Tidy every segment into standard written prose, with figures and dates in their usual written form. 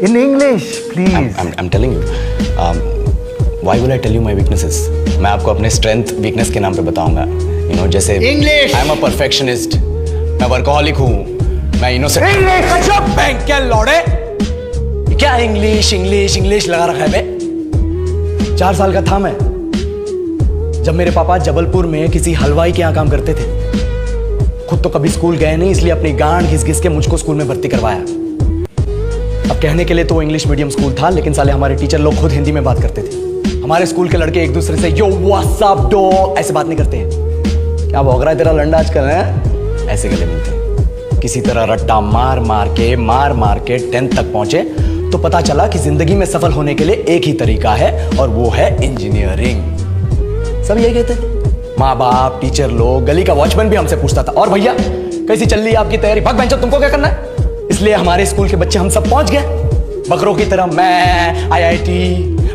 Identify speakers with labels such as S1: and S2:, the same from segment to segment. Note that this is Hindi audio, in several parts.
S1: In English, please.
S2: I'm telling you. Why will I tell you my weaknesses? मैं आपको अपने strength, weakness के नाम पे बताऊंगा. You know, जैसे
S1: English.
S2: I'm a perfectionist. मैं workaholic हूँ. मैं innocent.
S1: English.
S2: अच्छा बैंक क्या लौड़े? क्या इंग्लिश लगा रखा है बे? 4 साल का था मैं जब मेरे पापा जबलपुर में किसी हलवाई के यहाँ काम करते थे। खुद तो कभी स्कूल गए नहीं, इसलिए अपनी गांड घिस के मुझको स्कूल में भर्ती करवाया। अब कहने के लिए तो इंग्लिश मीडियम स्कूल था, लेकिन साले हमारे टीचर लोग खुद हिंदी में बात करते थे। हमारे स्कूल के लड़के एक दूसरे से यो व्हाट्स अप डॉग ऐसे बात नहीं करते हैं। क्या भौंक रहा है तेरा लंडा आजकल है? ऐसे गले मिलते हैं। किसी तरह रट्टा मार मार के 10th तक पहुंचे तो पता चला कि जिंदगी में सफल होने के लिए एक ही तरीका है और वो है इंजीनियरिंग। सब यही कहते थे। माँ बाप, टीचर लोग, गली का वॉचमैन भी हमसे पूछता था, और भैया कैसी चल रही है आपकी तैयारी? भाग बेंचो, तुमको क्या करना है? इसलिए हमारे स्कूल के बच्चे हम सब पहुंच गए बकरों की तरह। मैं IIT,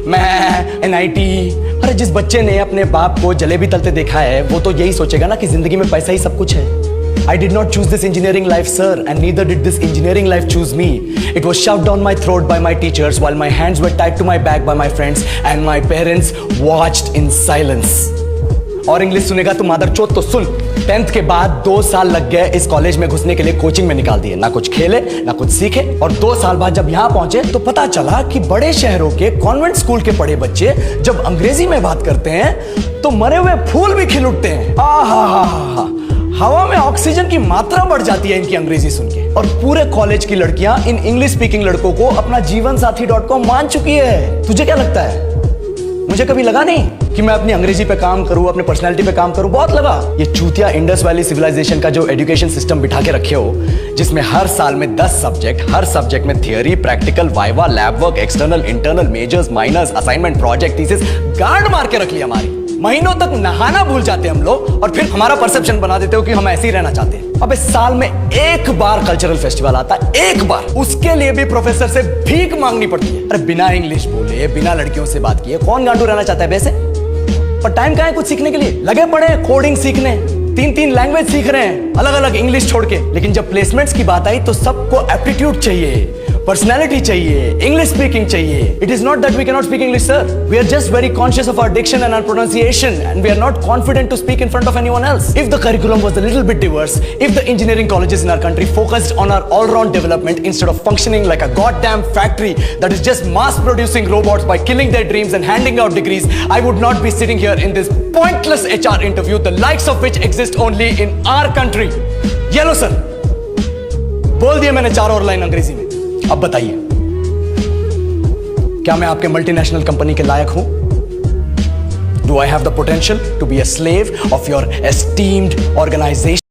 S2: मैं NIT। अरे जिस बच्चे ने अपने बाप को जलेबी तलते देखा है वो तो यही सोचेगा ना कि जिंदगी में पैसा ही सब कुछ है। I did not choose this engineering life, sir, and neither did this engineering life choose me. It was shoved down my throat by my teachers while my hands were tied to my back by my friends and my parents watched in silence. और इंग्लिश सुनेगा तू मादरचोद तो सुन। 10th के बाद 2 साल लग गए इस कॉलेज में घुसने के लिए, कोचिंग में निकाल दिए। ना कुछ खेले ना कुछ सीखे, और 2 साल बाद जब यहाँ पहुंचे तो पता चला कि बड़े शहरों के कॉन्वेंट स्कूल के पढ़े बच्चे जब अंग्रेजी में बात करते हैं तो मरे हुए फूल भी खिल उठते हैं। आहा, हवा में ऑक्सीजन की मात्रा बढ़ जाती है इनकी अंग्रेजी सुन के। और पूरे कॉलेज की लड़कियां इन इंग्लिश स्पीकिंग लड़कों को अपना जीवन साथी .com मान चुकी है। तुझे क्या लगता है? मुझे कभी लगा नहीं कि मैं अपनी अंग्रेजी पे काम करूं, अपने पर्सनालिटी पे काम करूं। बहुत लगा। ये चूतिया इंडस वैली सिविलाइजेशन का जो एजुकेशन सिस्टम बिठा के रखे हो, जिसमें हर साल में 10 सब्जेक्ट, हर सब्जेक्ट में theory, practical, viva, lab work, external, internal, majors, minors, assignment, project, thesis, गांड मार के रख ली हमारी। महीनों तक नहाना भूल जाते हैं हम लोग, और फिर हमारा परसेप्शन बना देते हो कि हम ऐसे ही रहना चाहते हैं। अबे साल में एक बार कल्चरल फेस्टिवल आता है, एक बार, उसके लिए भी प्रोफेसर से भीख मांगनी पड़ती है। अरे बिना इंग्लिश बोले, बिना लड़कियों से बात किए कौन गांडू रहना चाहता है वैसे? पर टाइम कहाँ है कुछ सीखने के लिए? लगे पड़े कोडिंग सीखने, 3 लैंग्वेज सीख रहे हैं अलग अलग इंग्लिश छोड़ के। लेकिन जब प्लेसमेंट्स की बात आई तो सबको एप्टीट्यूड चाहिए, पर्सनैलिटी चाहिए, इंग्लिश स्पीकिंग चाहिए। It is not that we can not speak English, sir. We are just very conscious of our diction and our pronunciation, and we are not confident to speak in front of anyone else. If the curriculum was a little bit diverse, if the engineering colleges in our country focused on our all-round development instead of functioning like a goddamn factory that is just mass producing robots by killing their dreams and handing out degrees, I would not be sitting here in this pointless HR interview, the likes of which exist only in our country. ये लो सर, बोल दिया मैंने 4 और लाइन अंग्रेजी में। अब बताइए, क्या मैं आपके मल्टीनेशनल कंपनी के लायक हूं? Do I have the potential to be a slave of your esteemed organization?